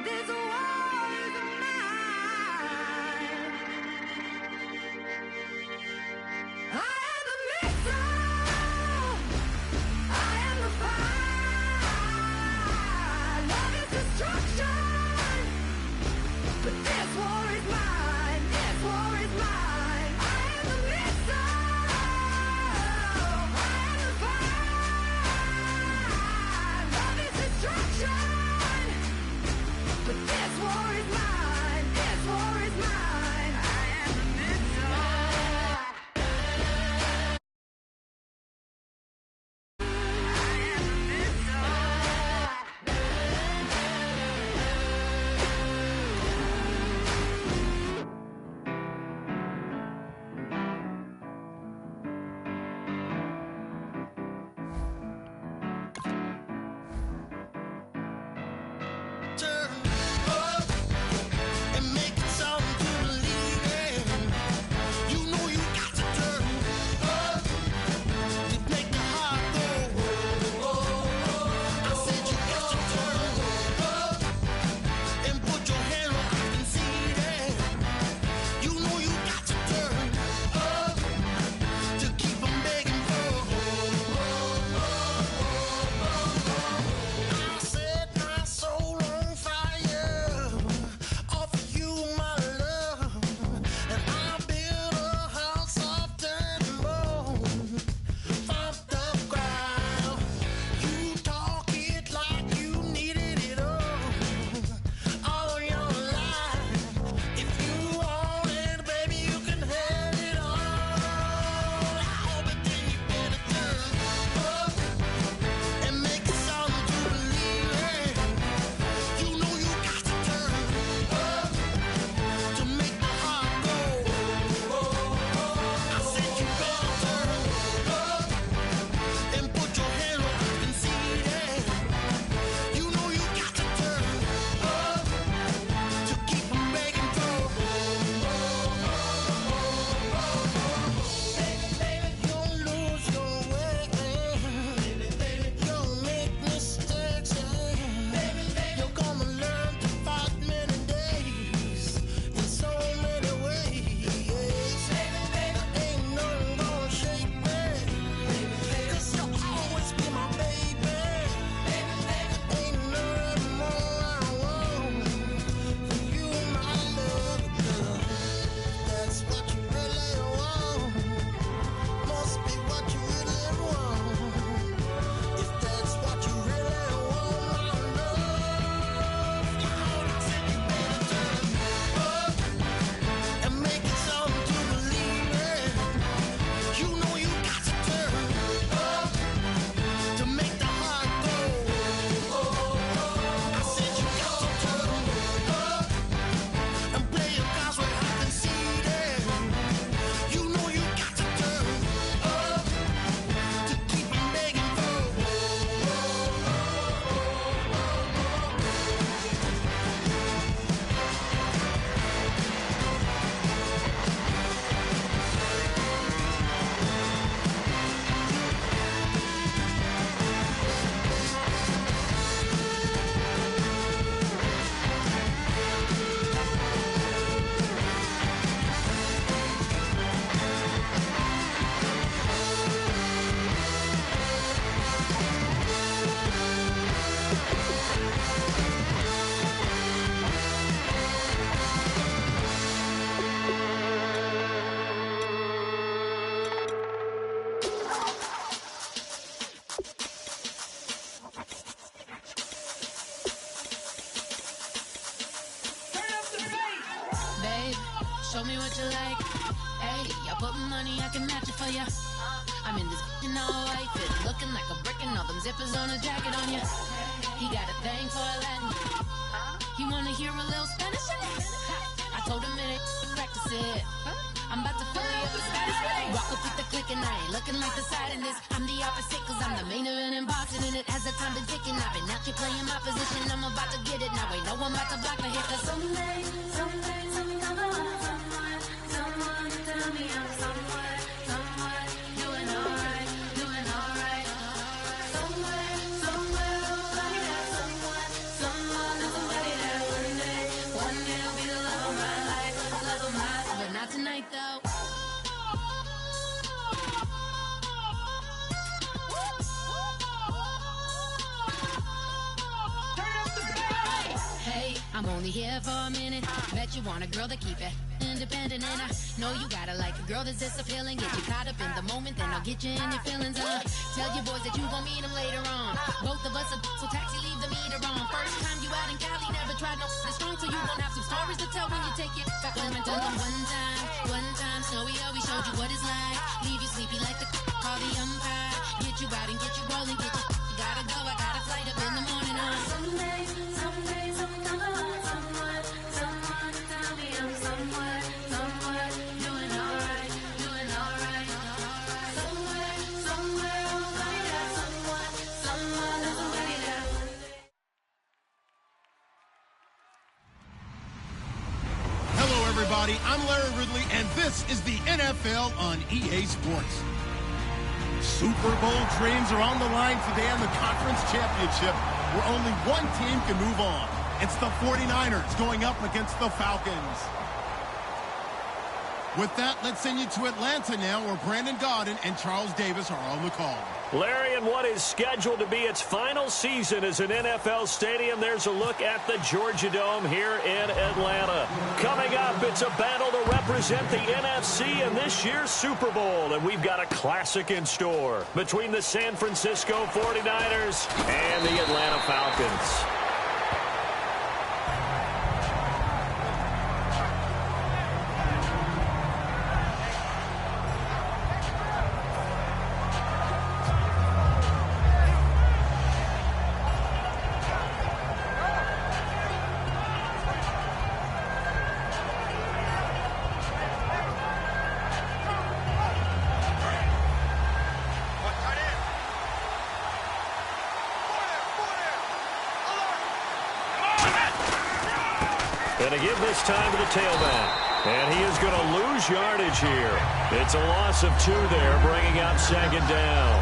This war is mine. I am the missile. I am the fire. Love is destruction. But this war is mine. This war is mine. I am the missile. I am the fire. Love is destruction. But this war is mine. This war is mine. I am the missile. Turn up and make it sound to believe in. You know you got to turn up to make the heart go. I said you got to turn up and put your hand where I can see it. You know you got to turn up to keep 'em begging for. I set my soul on fire, offer you my love, and I build a house of dirt and bone from the ground. You talk it like you needed it all your life. If you want it, baby, you can have it all. But then you better turn up and make it sound to believe it. You know you got to turn up to make the heart go. I said you better turn up and put your hand where I can see it. You know you got to turn up to keep 'em begging for. Baby, you'll lose your way. You'll make mistakes. You're gonna learn to fight many days in so many ways. Ain't nothing gonna shake me, 'cause you'll always be my baby. Ain't nothing more I want from you, my love, girl. That's what you really want. Must be what you really want. If that's what you really want, my love, I said you better turn up and make it sound to believe it. You know you got to turn up to make the heart go. I said you got to turn up and play your cards where I can see them. You know you got to turn up to keep 'em begging for. Babe, show me what you like. Hey, I put money, I can match it for ya. I'm in this in all white fit, looking like a brick and all them zippers on a jacket on ya. He got a thing for a Latin. He wanna hear a little Spanish? I told him it ain't practice it. I'm about to fill you up with Spanish. Walk up with the click and I ain't looking like the side in this. I'm the opposite cause I'm the main event and boxing and it has the time to ticking. I've been out here playing my position, I'm about to get it. Now ain't no one about to block my hit cause someday I'm gonna find someone to tell me I'm somewhere doing alright. Somewhere, I'll find that someone, somebody that will I'm only here for a minute. Bet you want a girl to keep it independent, and I know you gotta like a girl that's this appealing. Get you caught up in the moment, then I'll get you in your feelings. Tell your boys that you gon' meet them later on. Both of us are so taxi, leave the meter on. First time you out in Cali, never tried no this strong, so you gon' have some stories to tell when you take it back home and tell them one time, Snowy always showed you what it's like. Leave you sleepy like the call the umpire. Get you out and get you rolling, get you gotta go, I got a flight up in the morning. Someday, someone to tell me I'm somewhere, doing alright. Somewhere, I'll find out someone that's already there. Hello, everybody. I'm Larry Ridley, and this is the NFL on EA Sports. Super Bowl dreams are on the line today in the conference championship, where only one team can move on. It's the 49ers going up against the Falcons. With that, let's send you to Atlanta now, where Brandon Gaudin and Charles Davis are on the call. Larry, in what is scheduled to be its final season as an NFL stadium, there's a look at the Georgia Dome here in Atlanta. Coming up, it's a battle to represent the NFC in this year's Super Bowl, and we've got a classic in store between the San Francisco 49ers and the Atlanta Falcons. And to give this time to the tailback. And he is going to lose yardage here. It's a loss of 2 there, bringing up second down.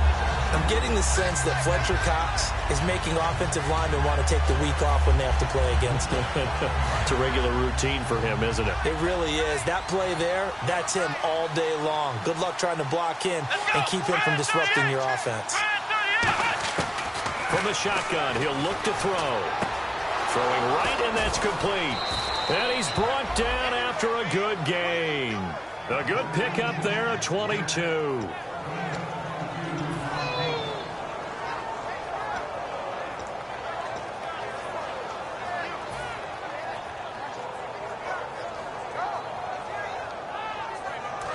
I'm getting the sense that Fletcher Cox is making offensive linemen want to take the week off when they have to play against him. It's a regular routine for him, isn't it? It really is. That play there, that's him all day long. Good luck trying to block him and keep him from disrupting your offense. From the shotgun, he'll look to throw. Throwing right, and that's complete. And he's brought down after a good gain. A good pickup there at 22.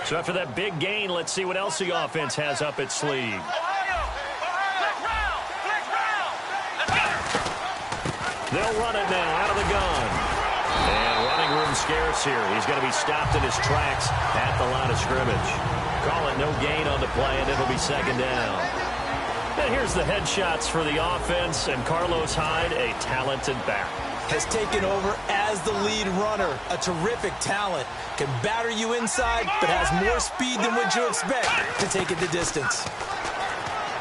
So after that big gain, let's see what else the offense has up its sleeve. They'll run it now out of the gun. And running room scarce here. He's going to be stopped in his tracks at the line of scrimmage. Call it no gain on the play, and it'll be second down. And here's the headshots for the offense, and Carlos Hyde, a talented back. Has taken over as the lead runner. A terrific talent. Can batter you inside, but has more speed than what you expect to take it the distance.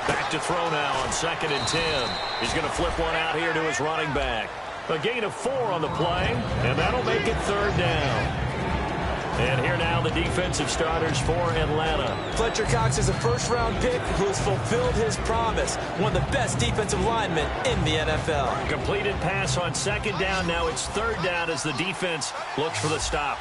Back to throw now on 2nd and 10. He's going to flip one out here to his running back. A gain of 4 on the play, and that'll make it third down. And here now the defensive starters for Atlanta. Fletcher Cox is a first-round pick who has fulfilled his promise. One of the best defensive linemen in the NFL. Completed pass on 2nd down. Now it's 3rd down as the defense looks for the stop.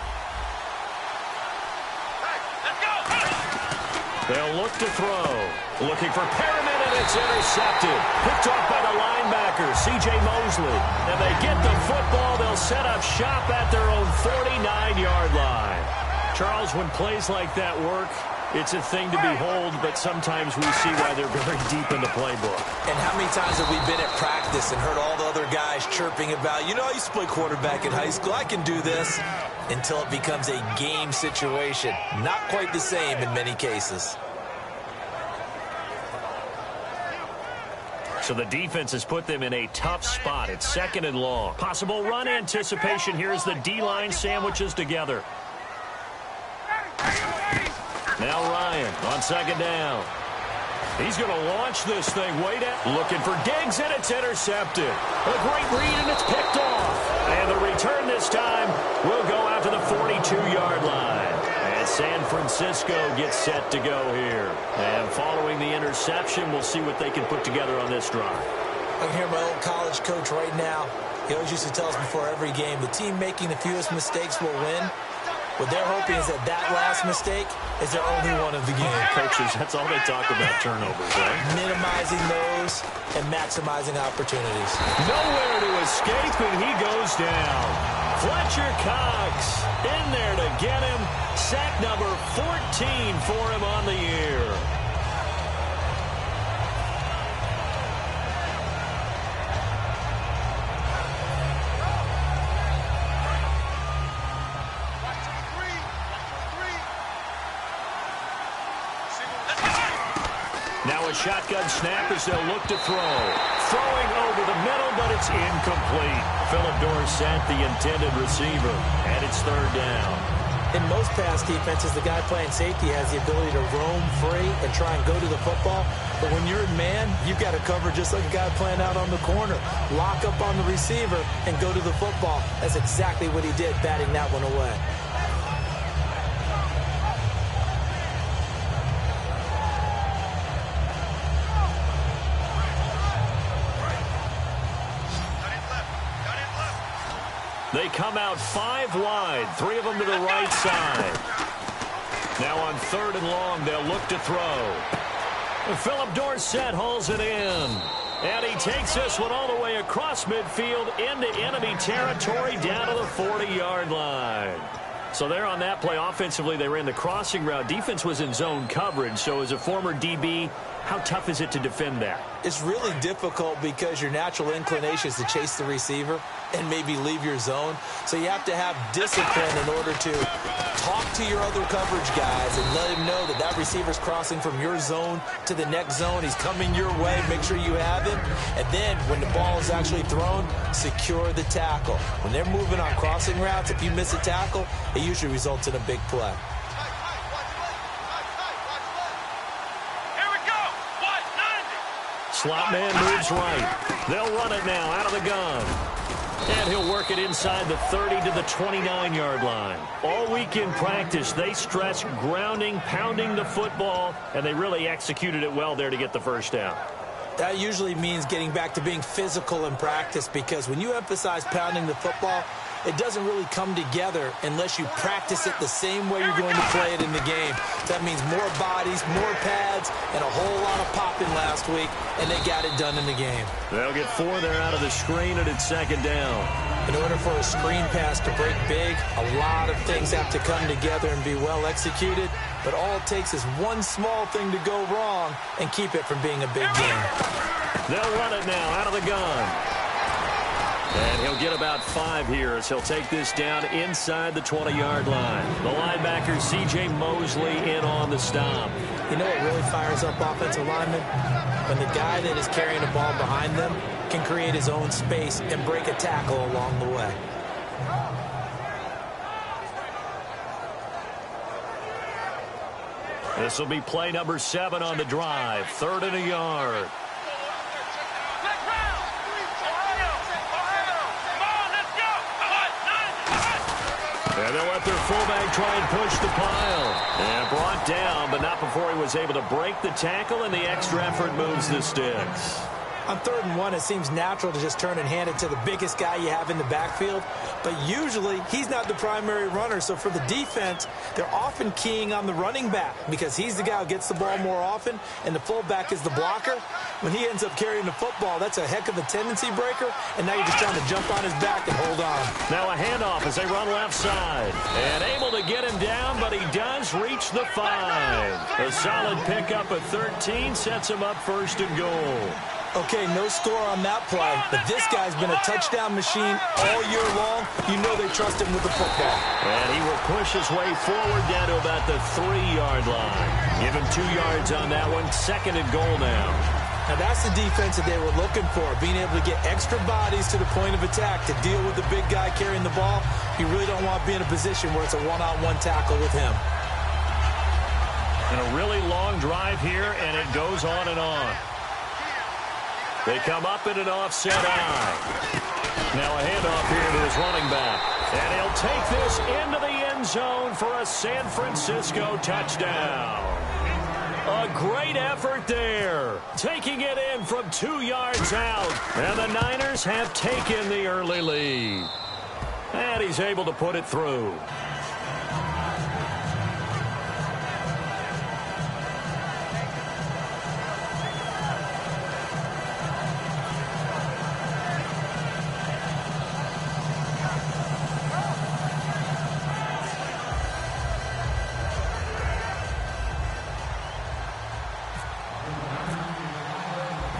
They'll look to throw. Looking for Perriman, and it's intercepted. Picked off by the linebacker, C.J. Mosley. And they get the football. They'll set up shop at their own 49-yard line. Charles, when plays like that work, it's a thing to behold, but sometimes we see why they're very deep in the playbook. And how many times have we been at practice and heard all the other guys chirping about, you know, I used to play quarterback in high school, I can do this, until it becomes a game situation. Not quite the same in many cases. So the defense has put them in a tough spot. It's 2nd and long. Possible run anticipation here as the D-line sandwiches together. Now Ryan on 2nd down. He's going to launch this thing way down. Looking for Diggs, and it's intercepted. A great read, and it's picked off. And the return this time will go out to the 42-yard line. And San Francisco gets set to go here. And following the interception, we'll see what they can put together on this drive. I can hear my old college coach right now. He always used to tell us before every game, the team making the fewest mistakes will win. What they're hoping is that last mistake is their only one of the game. Coaches, that's all they talk about, turnovers, right? Minimizing those and maximizing opportunities. Nowhere to escape, and he goes down. Fletcher Cox in there to get him. Sack number 14 for him on the year. Now a shotgun snap as they'll look to throw. Throwing over the middle, but it's incomplete. Philip Dorsett, the intended receiver, and it's third down. In most pass defenses, the guy playing safety has the ability to roam free and try and go to the football. But when you're in man, you've got to cover just like a guy playing out on the corner. Lock up on the receiver and go to the football. That's exactly what he did, batting that one away. They come out 5 wide, 3 of them to the right side. Now on 3rd and long, they'll look to throw. Philip Dorsett hauls it in. And he takes this one all the way across midfield into enemy territory down to the 40-yard line. So there on that play, offensively, they ran the crossing route. Defense was in zone coverage. So as a former DB, how tough is it to defend that? It's really difficult because your natural inclination is to chase the receiver and maybe leave your zone. So you have to have discipline in order to talk to your other coverage guys and let him know that that receiver's crossing from your zone to the next zone. He's coming your way. Make sure you have him. And then when the ball is actually thrown, secure the tackle. When they're moving on crossing routes, if you miss a tackle, it usually results in a big play. Slot man moves right. They'll run it now out of the gun. And he'll work it inside the 30 to the 29-yard line. All week in practice, they stress grounding, pounding the football, and they really executed it well there to get the first down. That usually means getting back to being physical in practice, because when you emphasize pounding the football, it doesn't really come together unless you practice it the same way you're going to play it in the game. That means more bodies, more pads, and a whole lot of popping last week, and they got it done in the game. They'll get 4 there out of the screen, and it's 2nd down. In order for a screen pass to break big, a lot of things have to come together and be well executed, but all it takes is one small thing to go wrong and keep it from being a big game. They'll run it now out of the gun. And he'll get about 5 here as he'll take this down inside the 20-yard line. The linebacker, C.J. Mosley, in on the stop. You know what really fires up offensive linemen? When the guy that is carrying the ball behind them can create his own space and break a tackle along the way. This will be play number 7 on the drive. 3rd and a yard. And they'll let their fullback try and push the pile. And brought down, but not before he was able to break the tackle, and the extra effort moves the sticks. On 3rd and 1, it seems natural to just turn and hand it to the biggest guy you have in the backfield. But usually, he's not the primary runner. So for the defense, they're often keying on the running back because he's the guy who gets the ball more often, and the fullback is the blocker. When he ends up carrying the football, that's a heck of a tendency breaker, and now you're just trying to jump on his back and hold on. Now a handoff as they run left side. And able to get him down, but he does reach the 5. A solid pickup at 13 sets him up 1st and goal. Okay, no score on that play, but this guy's been a touchdown machine all year long. You know they trust him with the football. And he will push his way forward down to about the 3-yard line. Give him 2 yards on that one. 2nd and goal now. Now that's the defense that they were looking for, being able to get extra bodies to the point of attack to deal with the big guy carrying the ball. You really don't want to be in a position where it's a one-on-one tackle with him. And a really long drive here, and it goes on and on. They come up in an offset eye. Now a handoff here to his running back. And he'll take this into the end zone for a San Francisco touchdown. A great effort there. Taking it in from 2 yards out. And the Niners have taken the early lead. And he's able to put it through.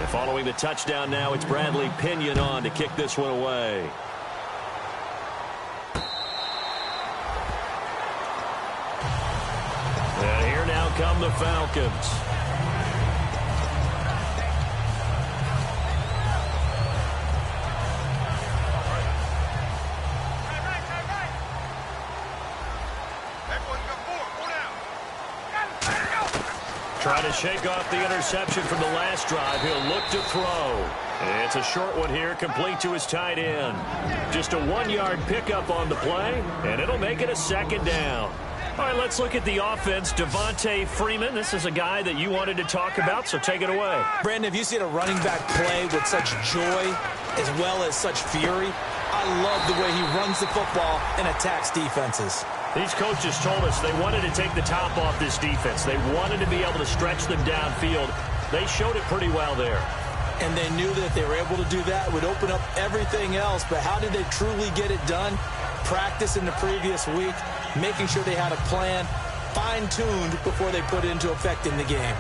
Following the touchdown now, it's Bradley Pinion on to kick this one away. And here now come the Falcons. Trying to shake off the interception from the last drive. He'll look to throw. It's a short one here, complete to his tight end. Just a 1-yard pickup on the play, and it'll make it a second down. All right, let's look at the offense. Devontae Freeman, this is a guy that you wanted to talk about, so take it away. Brandon, have you seen a running back play with such joy as well as such fury? I love the way he runs the football and attacks defenses. These coaches told us they wanted to take the top off this defense. They wanted to be able to stretch them downfield. They showed it pretty well there. And they knew that if they were able to do that, it would open up everything else. But how did they truly get it done? Practice in the previous week, making sure they had a plan, fine-tuned before they put it into effect in the game.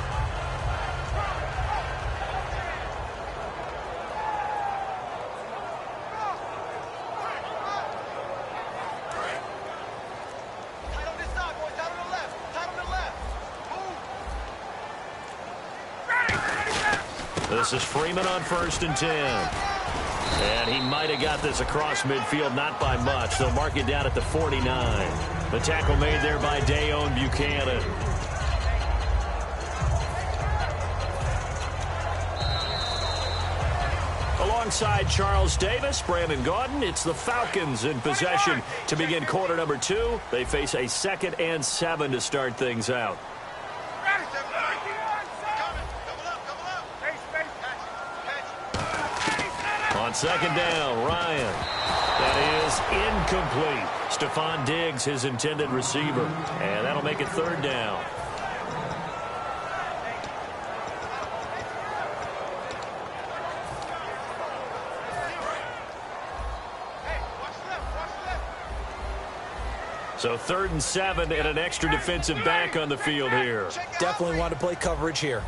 This is Freeman on 1st and 10. And he might have got this across midfield, not by much. They'll mark it down at the 49. The tackle made there by Dayon Buchanan. Alongside Charles Davis, Brandon Gaudin, it's the Falcons in possession to begin quarter number 2. They face a 2nd and 7 to start things out. On 2nd down, Ryan. That is incomplete. Stephon Diggs, his intended receiver. And that'll make it 3rd down. So 3rd and 7 and an extra defensive back on the field here. Definitely want to play coverage here.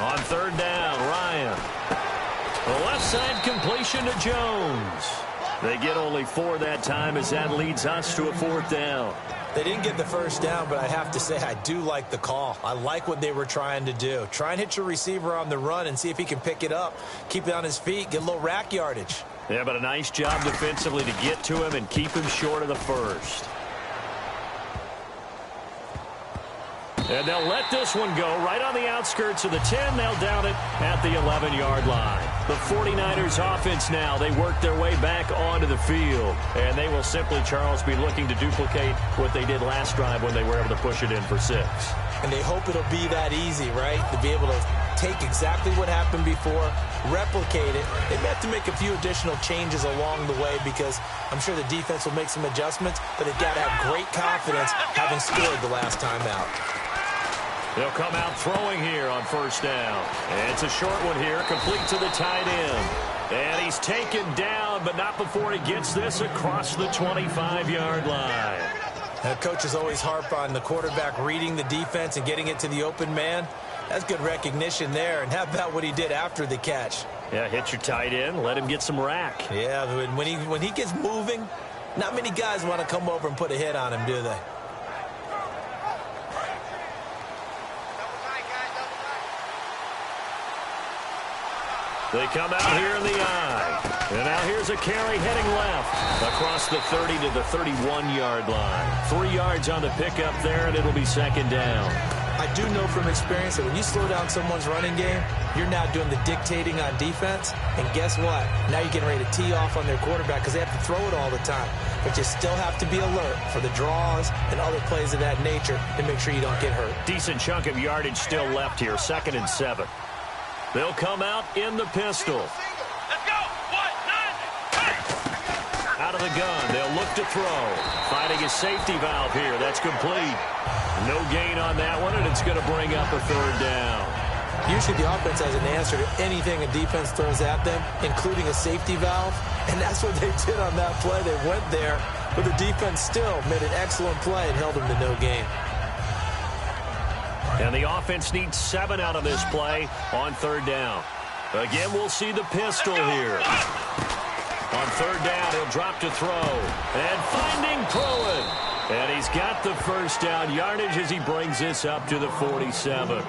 On 3rd down, Ryan. The left side completion to Jones. They get only 4 that time as that leads us to a 4th down. They didn't get the 1st down, but I have to say I do like the call. I like what they were trying to do. Try and hit your receiver on the run and see if he can pick it up. Keep it on his feet, get a little rack yardage. Yeah, but a nice job defensively to get to him and keep him short of the 1st. And they'll let this one go right on the outskirts of the 10. They'll down it at the 11-yard line. The 49ers offense now, they work their way back onto the field. And they will simply, Charles, be looking to duplicate what they did last drive when they were able to push it in for 6. And they hope it'll be that easy, right? To be able to take exactly what happened before, replicate it. They may have to make a few additional changes along the way because I'm sure the defense will make some adjustments, but they've got to have great confidence having scored the last time out. They'll come out throwing here on 1st down. And it's a short one here, complete to the tight end. And he's taken down, but not before he gets this across the 25-yard line. Now, coaches always harp on the quarterback reading the defense and getting it to the open man. That's good recognition there. And how about what he did after the catch? Yeah, hit your tight end, let him get some rack. Yeah, when he gets moving, not many guys want to come over and put a hit on him, do they? They come out here in the eye. And now here's a carry heading left across the 30 to the 31-yard line. 3 yards on the pickup there, and it'll be 2nd down. I do know from experience that when you slow down someone's running game, you're now doing the dictating on defense. And guess what? Now you're getting ready to tee off on their quarterback because they have to throw it all the time. But you still have to be alert for the draws and other plays of that nature to make sure you don't get hurt. Decent chunk of yardage still left here. 2nd and 7. They'll come out in the pistol. Let's go. 1, 9, 8. Out of the gun. They'll look to throw. Finding a safety valve here. That's complete. No gain on that one, and it's going to bring up a 3rd down. Usually the offense has an answer to anything a defense throws at them, including a safety valve, and that's what they did on that play. They went there, but the defense still made an excellent play and held them to no gain. And the offense needs 7 out of this play on 3rd down. Again, we'll see the pistol here. On 3rd down, he'll drop to throw. And finding Pruitt. And he's got the 1st down yardage as he brings this up to the 47.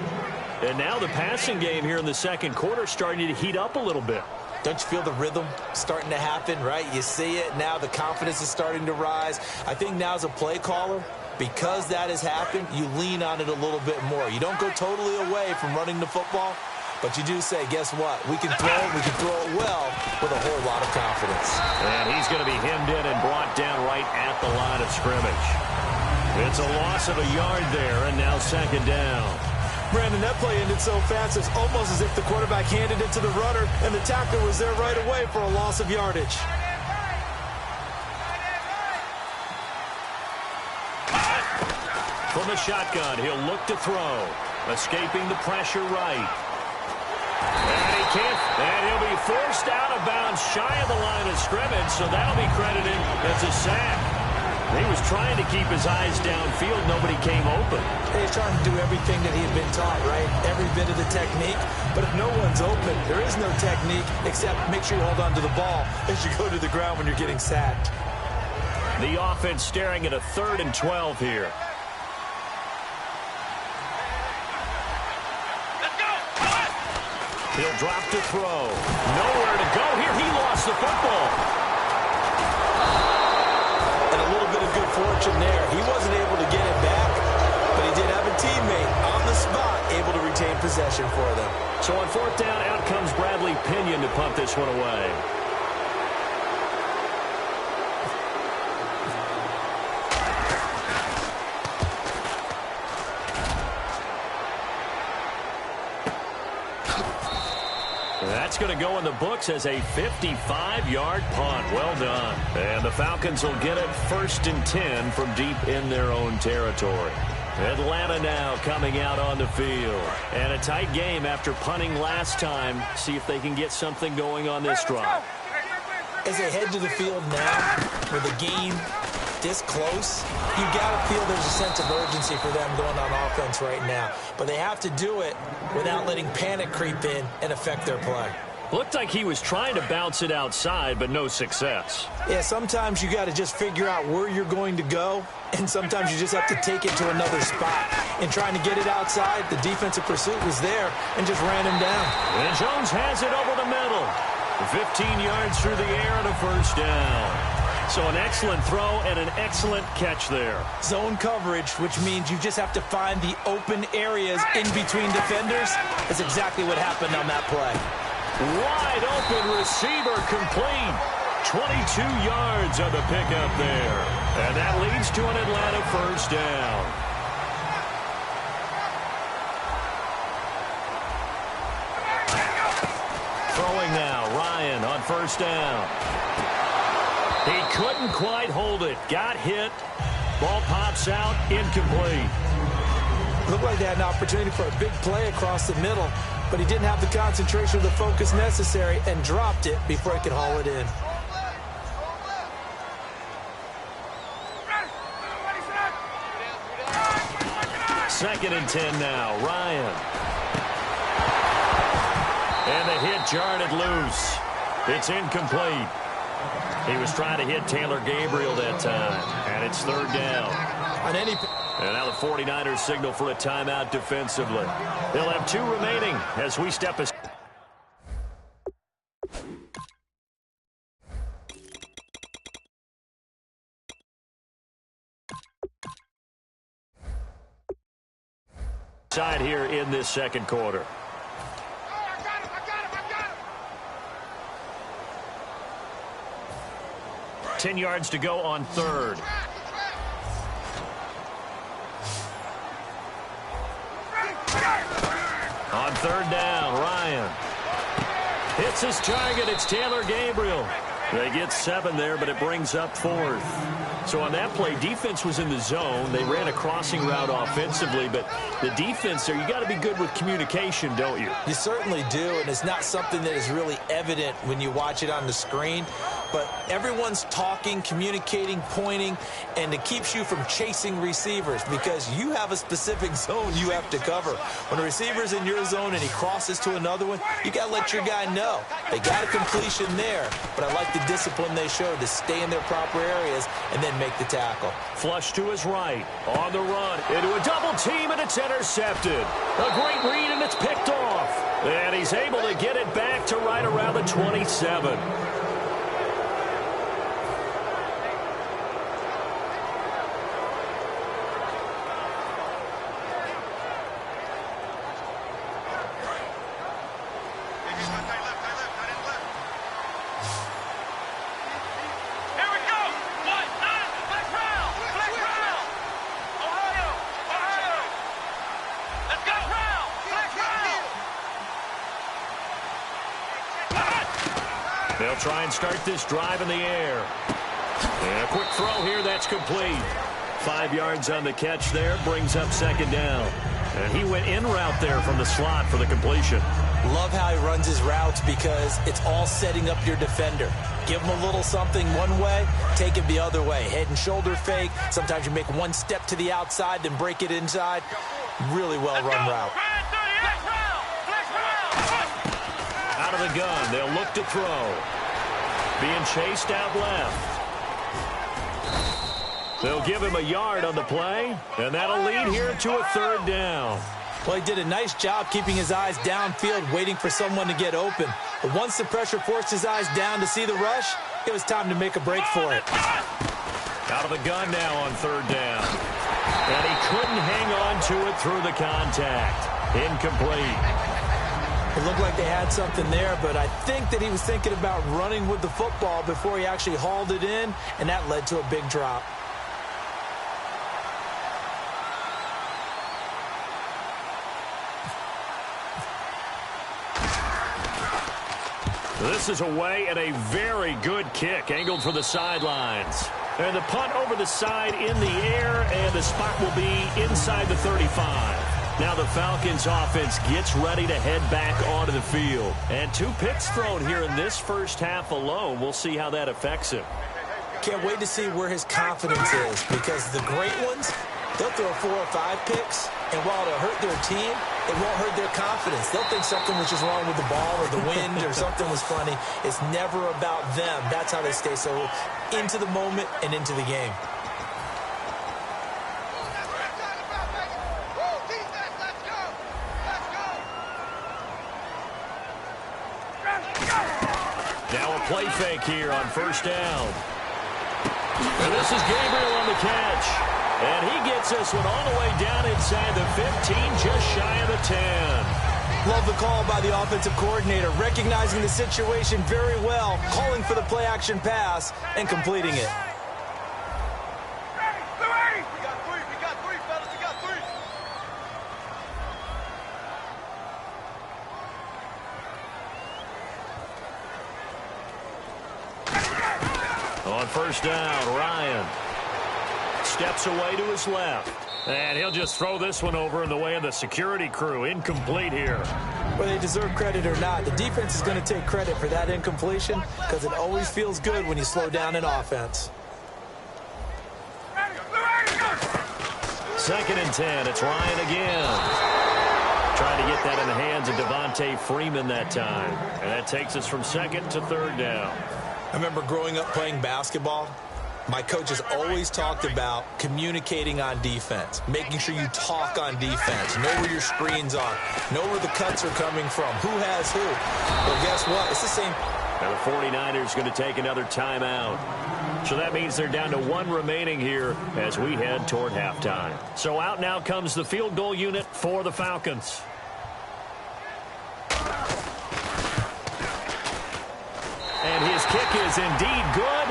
And now the passing game here in the 2nd quarter starting to heat up a little bit. Don't you feel the rhythm starting to happen, right? You see it now. The confidence is starting to rise. I think now as a play caller, because that has happened, you lean on it a little bit more. You don't go totally away from running the football, but you do say, guess what? We can throw it well with a whole lot of confidence. And he's going to be hemmed in and brought down right at the line of scrimmage. It's a loss of a yard there, and now 2nd down. Brandon, that play ended so fast, it's almost as if the quarterback handed it to the runner, and the tackler was there right away for a loss of yardage. From the shotgun, he'll look to throw. Escaping the pressure right. And he can't, and he'll be forced out of bounds shy of the line of scrimmage, so that'll be credited as a sack. He was trying to keep his eyes downfield. Nobody came open. He's trying to do everything that he had been taught, right? Every bit of the technique. But if no one's open, there is no technique except make sure you hold on to the ball as you go to the ground when you're getting sacked. The offense staring at a 3rd and 12 here. He'll drop to throw. Nowhere to go here. He lost the football. And a little bit of good fortune there. He wasn't able to get it back, but he did have a teammate on the spot able to retain possession for them. So on 4th down, out comes Bradley Pinion to punt this one away. That's going to go in the books as a 55-yard punt. Well done. And the Falcons will get it 1st and 10 from deep in their own territory. Atlanta now coming out on the field. And a tight game after punting last time. See if they can get something going on this drive. As they head to the field now with the game this close, you got to feel there's a sense of urgency for them going on offense right now. But they have to do it without letting panic creep in and affect their play. Looked like he was trying to bounce it outside, but no success. Yeah, sometimes you got to just figure out where you're going to go, and sometimes you just have to take it to another spot. In trying to get it outside, the defensive pursuit was there and just ran him down. And Jones has it over the middle. 15 yards through the air and a 1st down. So an excellent throw and an excellent catch there. Zone coverage, which means you just have to find the open areas in between defenders. That's exactly what happened on that play. Wide open receiver complete. 22 yards on the pickup there. And that leads to an Atlanta 1st down. Throwing now, Ryan on 1st down. He couldn't quite hold it. Got hit. Ball pops out. Incomplete. Looked like they had an opportunity for a big play across the middle, but he didn't have the concentration or the focus necessary and dropped it before he could haul it in. Second and 10 now. Ryan. And the hit jarred it loose. It's incomplete. He was trying to hit Taylor Gabriel that time. And it's 3rd down. And now the 49ers signal for a timeout defensively. They'll have 2 remaining as we step aside. side here in this second quarter. 10 yards to go on third. On third down, Ryan hits his target. It's Taylor Gabriel. They get 7 there, but it brings up 4th. So on that play, defense was in the zone. They ran a crossing route offensively, but the defense there, you got to be good with communication, don't you? You certainly do, and it's not something that is really evident when you watch it on the screen. But everyone's talking, communicating, pointing, and it keeps you from chasing receivers because you have a specific zone you have to cover. When a receiver's in your zone and he crosses to another one, you got to let your guy know. They got a completion there, but I like the discipline they showed to stay in their proper areas and then make the tackle. Flush to his right, on the run, into a double team, and it's intercepted. A great read, and it's picked off. And he's able to get it back to right around the 27. They'll try and start this drive in the air. And a quick throw here, that's complete. 5 yards on the catch there, brings up second down. And he went in route there from the slot for the completion. Love how he runs his routes because it's all setting up your defender. Give him a little something one way, take it the other way. Head and shoulder fake. Sometimes you make one step to the outside, then break it inside. Really well-run route. Out of the gun, they'll look to throw. Being chased out left. They'll give him a yard on the play, and that'll lead here to a third down. Well, he did a nice job keeping his eyes downfield, waiting for someone to get open. But once the pressure forced his eyes down to see the rush, it was time to make a break for it. Out of the gun now on third down. And he couldn't hang on to it through the contact. Incomplete. It looked like they had something there, but I think that he was thinking about running with the football before he actually hauled it in, and that led to a big drop. This is away and a very good kick, angled for the sidelines. And the punt over the side in the air, and the spot will be inside the 35. Now the Falcons offense gets ready to head back onto the field. And 2 picks thrown here in this first half alone. We'll see how that affects him. Can't wait to see where his confidence is, because the great ones, they'll throw 4 or 5 picks, and while it'll hurt their team, it won't hurt their confidence. They'll think something was just wrong with the ball or the wind or something was funny. It's never about them. That's how they stay so into the moment and into the game. Now a play fake here on first down. And this is Gabriel on the catch. And he gets this one all the way down inside the 15, just shy of the 10. Love the call by the offensive coordinator, recognizing the situation very well, calling for the play-action pass, and completing it. On first down, Ryan steps away to his left. And he'll just throw this one over in the way of the security crew. Incomplete here. Whether they deserve credit or not, the defense is going to take credit for that incompletion because it always feels good when you slow down an offense. 2nd and 10. It's Ryan again. Trying to get that in the hands of Devontae Freeman that time. And that takes us from 2nd to 3rd down. I remember growing up playing basketball. My coaches always talked about communicating on defense, making sure you talk on defense, know where your screens are, know where the cuts are coming from, who has who. Well, guess what? It's the same. And the 49ers going to take another timeout. So that means they're down to 1 remaining here as we head toward halftime. So out now comes the field goal unit for the Falcons. And his kick is indeed good.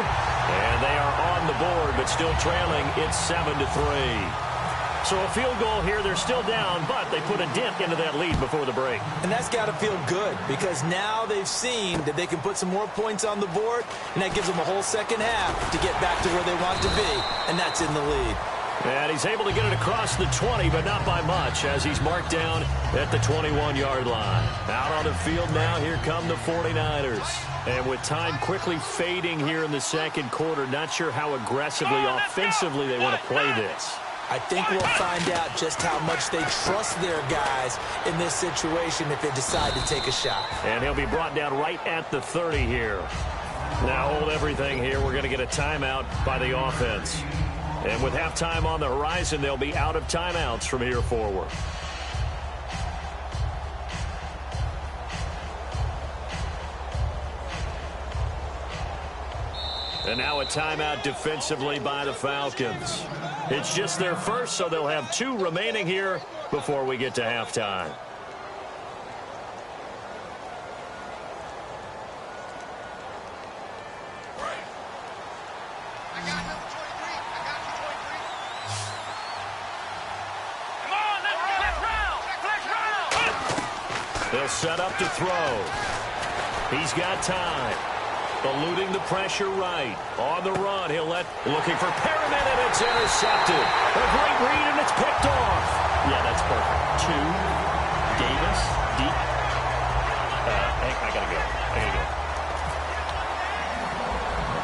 And they are on the board, but still trailing. It's 7-3. So a field goal here, they're still down, but they put a dent into that lead before the break. And that's got to feel good because now they've seen that they can put some more points on the board, and that gives them a whole second half to get back to where they want to be, and that's in the lead. And he's able to get it across the 20, but not by much, as he's marked down at the 21-yard line. Out on the field now, here come the 49ers. And with time quickly fading here in the second quarter, not sure how aggressively, offensively they want to play this. I think we'll find out just how much they trust their guys in this situation if they decide to take a shot. And he'll be brought down right at the 30 here. Now hold everything here. We're going to get a timeout by the offense. And with halftime on the horizon, they'll be out of timeouts from here forward. And now a timeout defensively by the Falcons. It's just their first, so they'll have 2 remaining here before we get to halftime. They'll set up to throw. He's got time. Eluding the pressure right. On the run, he'll looking for Perriman, and it's intercepted. A great read, and it's picked off. Yeah, that's perfect. 2, Davis, deep. I gotta go.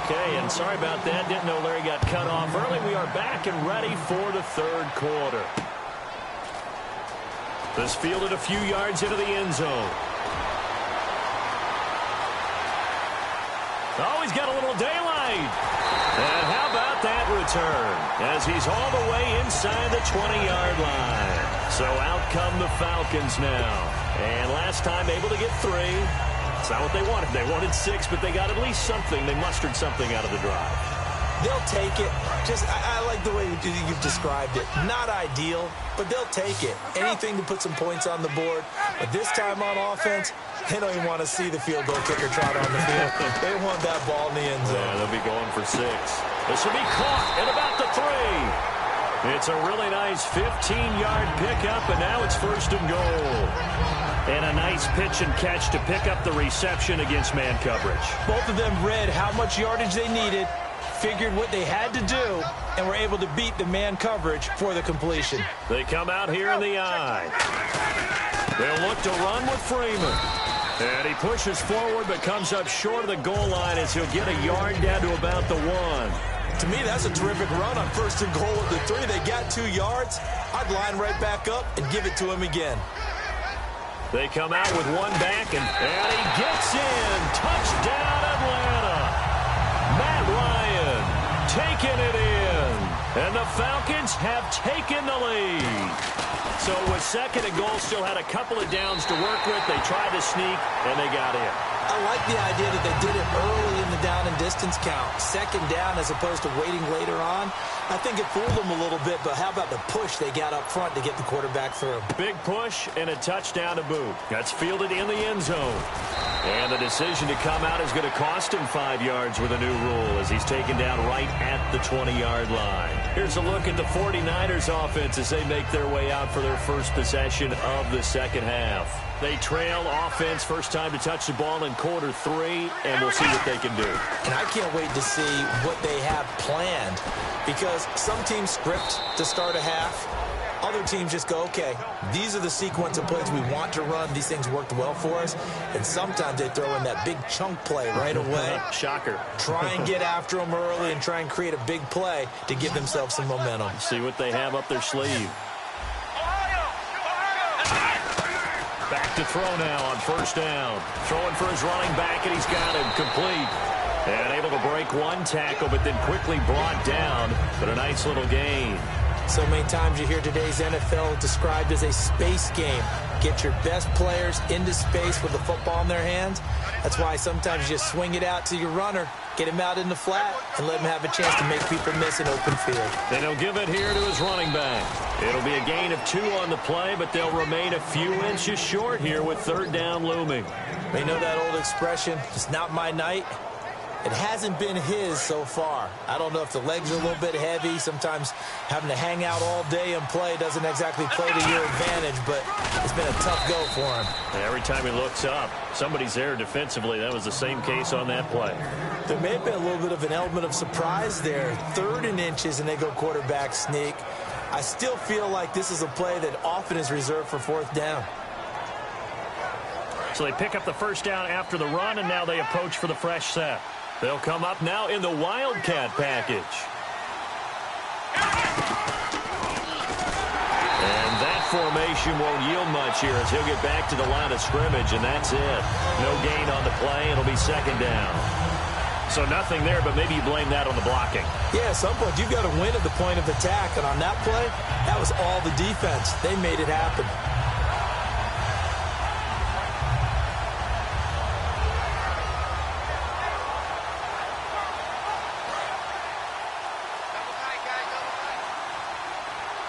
Okay, and sorry about that. Didn't know Larry got cut off early. We are back and ready for the third quarter. This fielded a few yards into the end zone. Oh, he's got a little daylight. And how about that return as he's all the way inside the 20-yard line. So out come the Falcons now. And last time able to get 3. It's not what they wanted. They wanted 6, but they got at least something. They mustered something out of the drive. They'll take it. I like the way you've described it. Not ideal, but they'll take it. Anything to put some points on the board. But this time on offense, they don't even want to see the field goal kicker trot on the field. They want that ball in the end zone. Yeah, they'll be going for 6. This will be caught at about the 3. It's a really nice 15-yard pickup, and now it's 1st and goal. And a nice pitch and catch to pick up the reception against man coverage. Both of them read how much yardage they needed, figured what they had to do, and were able to beat the man coverage for the completion. They come out here in the eye. They'll look to run with Freeman. And he pushes forward but comes up short of the goal line as he'll get a yard down to about the 1. To me, that's a terrific run on 1st and goal at the 3. They got 2 yards. I'd line right back up and give it to him again. They come out with 1 back, and he gets in. Touchdown, Atlanta. Matt Ryan taking it in. And the Falcons have taken the lead. So with 2nd and goal, still had a couple of downs to work with. They tried to sneak, and they got in. I like the idea that they did it early in the down and distance count. 2nd down as opposed to waiting later on. I think it fooled them a little bit, but how about the push they got up front to get the quarterback through? Big push and a touchdown to boot. That's fielded in the end zone. And the decision to come out is going to cost him 5 yards with a new rule as he's taken down right at the 20-yard line. Here's a look at the 49ers offense as they make their way out for their first possession of the second half. They trail offense, first time to touch the ball in quarter 3, and we'll see what they can do. And I can't wait to see what they have planned, because some teams script to start a half. Other teams just go, okay, these are the sequence of plays we want to run. These things worked well for us. And sometimes they throw in that big chunk play right away. Shocker. Try and get after them early and try and create a big play to give themselves some momentum. See what they have up their sleeve. Back to throw now on 1st down. Throwing for his running back, and he's got him complete. And able to break 1 tackle, but then quickly brought down. But a nice little gain. So many times you hear today's NFL described as a space game. Get your best players into space with the football in their hands. That's why sometimes you just swing it out to your runner, get him out in the flat, and let him have a chance to make people miss an open field. And he'll give it here to his running back. It'll be a gain of 2 on the play, but they'll remain a few inches short here with 3rd down looming. You know that old expression, it's not my night? It hasn't been his so far. I don't know if the legs are a little bit heavy. Sometimes having to hang out all day and play doesn't exactly play to your advantage, but it's been a tough go for him. And every time he looks up, somebody's there defensively. That was the same case on that play. There may have been a little bit of an element of surprise there. 3rd and inches, and they go quarterback sneak. I still feel like this is a play that often is reserved for 4th down. So they pick up the 1st down after the run, and now they approach for the fresh set. They'll come up now in the Wildcat package. And that formation won't yield much here as he'll get back to the line of scrimmage, and that's it. No gain on the play. It'll be 2nd down. So nothing there, but maybe you blame that on the blocking. Yeah, at some point you've got to win at the point of attack, and on that play, that was all the defense. They made it happen.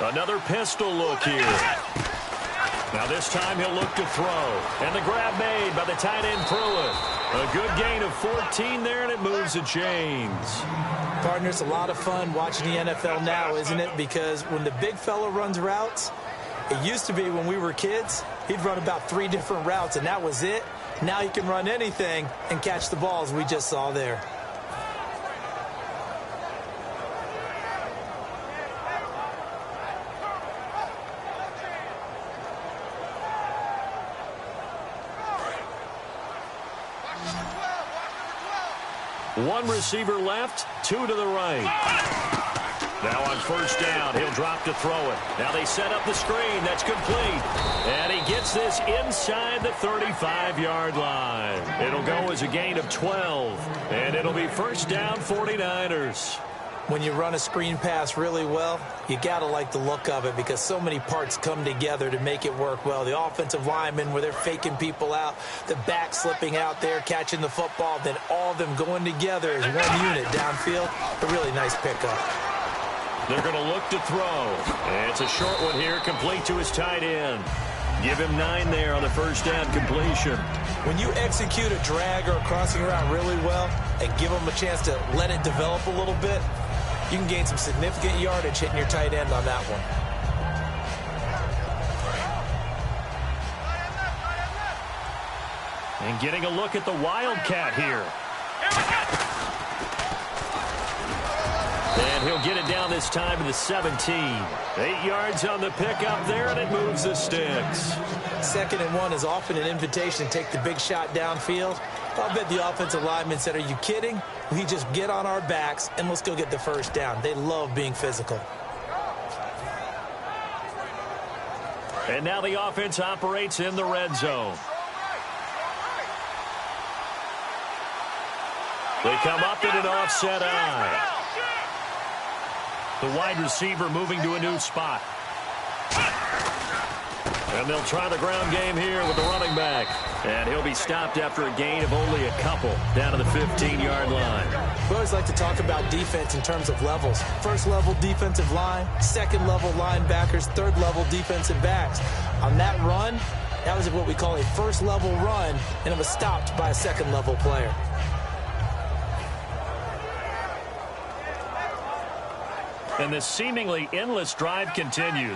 Another pistol look here. Now this time he'll look to throw. And the grab made by the tight end Pruitt. A good gain of 14 there, and it moves the chains. Partner, it's a lot of fun watching the NFL now, isn't it? Because when the big fella runs routes, it used to be when we were kids, he'd run about 3 different routes, and that was it. Now he can run anything and catch the balls we just saw there. One receiver left, 2 to the right. Now on 1st down, he'll drop to throw it. Now they set up the screen. That's complete. And he gets this inside the 35-yard line. It'll go as a gain of 12. And it'll be 1st down, 49ers. When you run a screen pass really well, you got to like the look of it because so many parts come together to make it work well. The offensive linemen, where they're faking people out, the back slipping out there, catching the football, then all of them going together as one unit downfield. A really nice pickup. They're going to look to throw. And it's a short one here, complete to his tight end. Give him 9 there on the 1st down completion. When you execute a drag or a crossing route really well and give them a chance to let it develop a little bit, you can gain some significant yardage hitting your tight end on that one. And getting a look at the Wildcat here. And he'll get it down this time to the 17. 8 yards on the pickup there, and it moves the sticks. 2nd and 1 is often an invitation to take the big shot downfield. I'll bet the offensive linemen said, "Are you kidding? We just get on our backs and let's go get the 1st down." They love being physical. And now the offense operates in the red zone. They come up in an offset eye. The wide receiver moving to a new spot. And they'll try the ground game here with the running back. And he'll be stopped after a gain of only a couple down to the 15-yard line. We always like to talk about defense in terms of levels. 1st level defensive line, 2nd level linebackers, 3rd level defensive backs. On that run, that was what we call a 1st level run, and it was stopped by a 2nd level player. And this seemingly endless drive continues.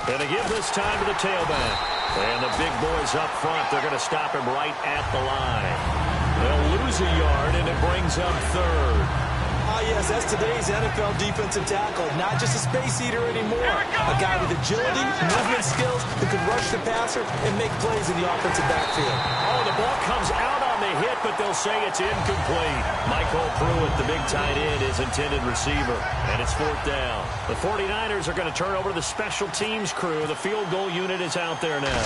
And they give this time to the tailback. And the big boys up front, they're going to stop him right at the line. They'll lose a yard, and it brings up 3rd. Yes, that's today's NFL defensive tackle. Not just a space eater anymore. A guy with agility, movement skills, who can rush the passer and make plays in the offensive backfield. Oh, the ball comes out on the hit, but they'll say it's incomplete. Michael Pruitt, the big tight end, is intended receiver, and it's 4th down. The 49ers are going to turn over to the special teams crew. The field goal unit is out there now.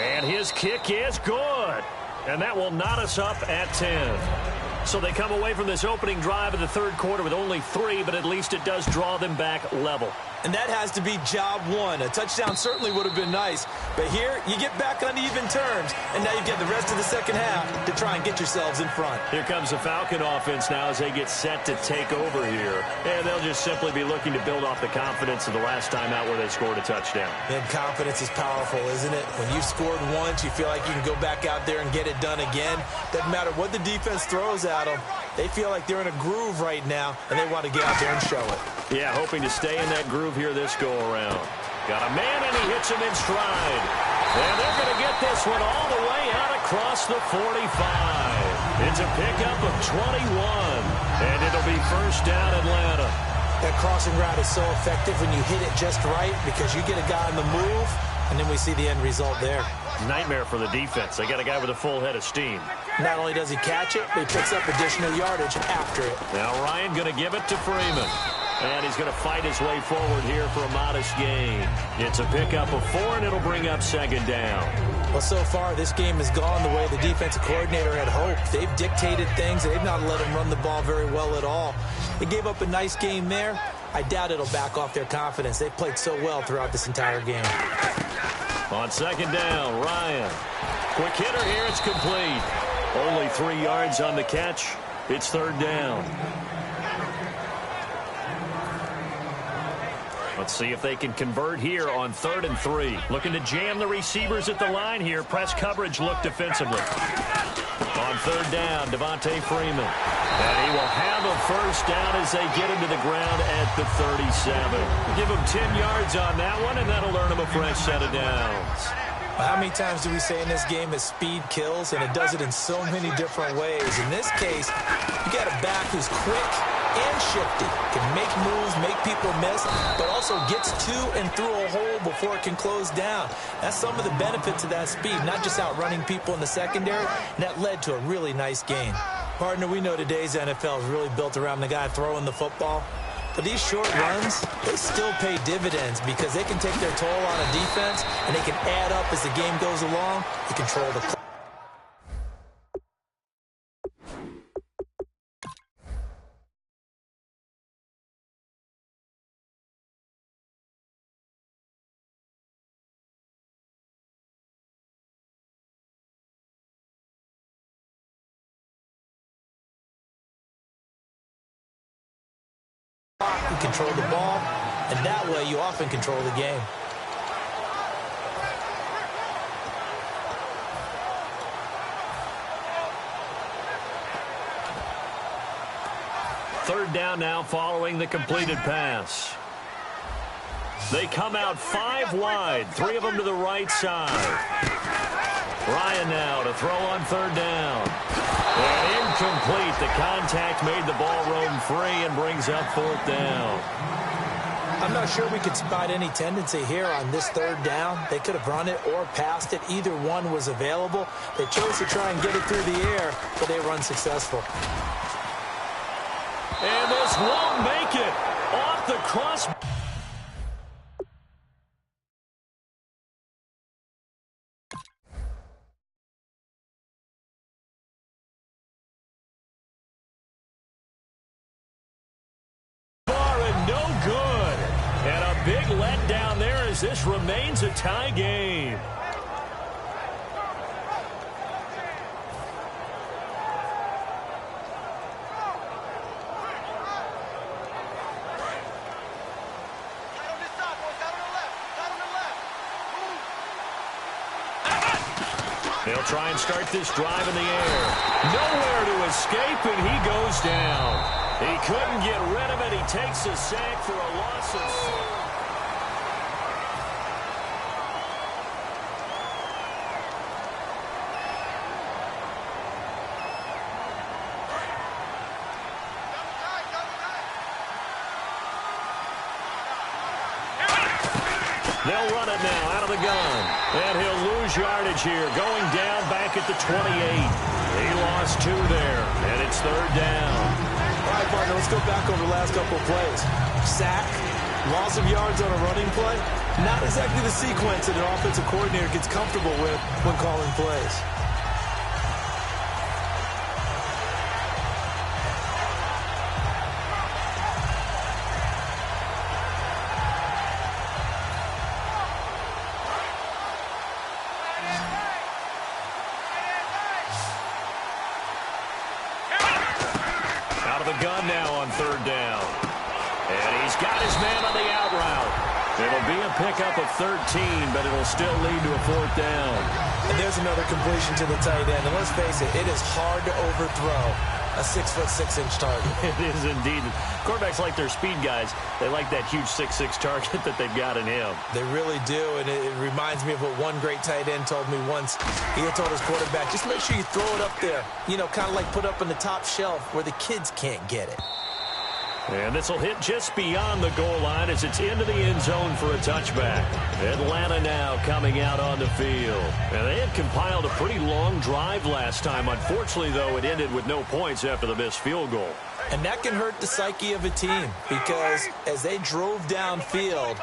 And his kick is good. And that will knot us up at 10. So they come away from this opening drive of the third quarter with only 3, but at least it does draw them back level. And that has to be job one. A touchdown certainly would have been nice. But here, you get back on even terms. And now you get the rest of the second half to try and get yourselves in front. Here comes the Falcon offense now as they get set to take over here. And they'll just simply be looking to build off the confidence of the last time out where they scored a touchdown. And confidence is powerful, isn't it? When you've scored once, you feel like you can go back out there and get it done again. Doesn't matter what the defense throws at them. They feel like they're in a groove right now, and they want to get out there and show it. Yeah, hoping to stay in that groove here this go-around. Got a man, and he hits him in stride. And they're going to get this one all the way out across the 45. It's a pickup of 21, and it'll be first down Atlanta. That crossing route is so effective when you hit it just right because you get a guy on the move, and then we see the end result there. Nightmare for the defense. They got a guy with a full head of steam. Not only does he catch it, but he picks up additional yardage after it. Now Ryan going to give it to Freeman. And he's going to fight his way forward here for a modest gain. It's a pickup of 4, and it'll bring up second down. Well, so far, this game has gone the way the defensive coordinator had hoped. They've dictated things. They've not let him run the ball very well at all. They gave up a nice game there. I doubt it'll back off their confidence. They've played so well throughout this entire game. On second down, Ryan. Quick hitter here, it's complete. Only 3 yards on the catch. It's third down. Let's see if they can convert here on 3rd and 3. Looking to jam the receivers at the line here. Press coverage look defensively. On 3rd down, Devontae Freeman. And he will have a first down as they get him to the ground at the 37. Give him 10 yards on that one, and that'll earn him a fresh set of downs. Well, how many times do we say in this game that speed kills, and it does it in so many different ways? In this case, you got a back who's quick and shifty, can make moves, make people miss, but also gets to and through a hole before it can close down. That's some of the benefits of that speed, not just outrunning people in the secondary, and that led to a really nice gain. Partner, we know today's NFL is really built around the guy throwing the football. But these short runs, they still pay dividends because they can take their toll on a defense, and they can add up as the game goes along to control the clock. You control the ball, and that way you often control the game. Third down now following the completed pass. They come out 5 wide, 3 of them to the right side. Ryan now to throw on 3rd down. And incomplete. The contact made the ball roam free and brings up 4th down. I'm not sure we could spot any tendency here on this 3rd down. They could have run it or passed it. Either one was available. They chose to try and get it through the air, but they were unsuccessful. And this won't make it. Off the cross. Big letdown there as this remains a tie game. They'll try and start this drive in the air. Nowhere to escape, and he goes down. He couldn't get rid of it. He takes a sack for a loss of 4. They'll run it now out of the gun. And he'll lose yardage here. Going down back at the 28. He lost 2 there. And it's 3rd down. All right, partner, let's go back over the last couple of plays. Sack, loss of yards on a running play. Not exactly the sequence that an offensive coordinator gets comfortable with when calling plays. the gun now on third down. And he's got his man on the out route. It'll be a pickup of 13, but it'll still lead to a fourth down. And there's another completion to the tight end. And let's face it, it is hard to overthrow a 6'6" target. It is indeed. Quarterbacks like their speed guys. They like that huge 6'6" target that they've got in him. They really do, and it reminds me of what one great tight end told me once. He had told his quarterback, just make sure you throw it up there. You know, kind of like put up on the top shelf where the kids can't get it. And this will hit just beyond the goal line as it's into the end zone for a touchback. Atlanta now coming out on the field. And they had compiled a pretty long drive last time. Unfortunately, though, it ended with no points after the missed field goal. And that can hurt the psyche of a team because as they drove downfield,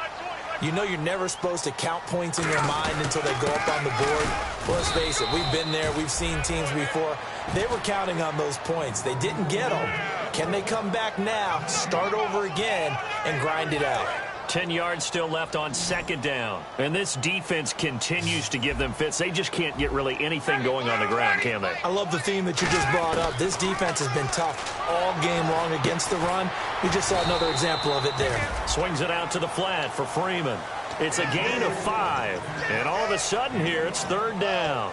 you know you're never supposed to count points in your mind until they go up on the board. Well, let's face it, we've been there. We've seen teams before. They were counting on those points. They didn't get them. Can they come back now, start over again, and grind it out? 10 yards still left on second down. And this defense continues to give them fits. They just can't get really anything going on the ground, can they? I love the theme that you just brought up. This defense has been tough all game long against the run. We just saw another example of it there. Swings it out to the flat for Freeman. It's a gain of 5. And all of a sudden here, it's third down.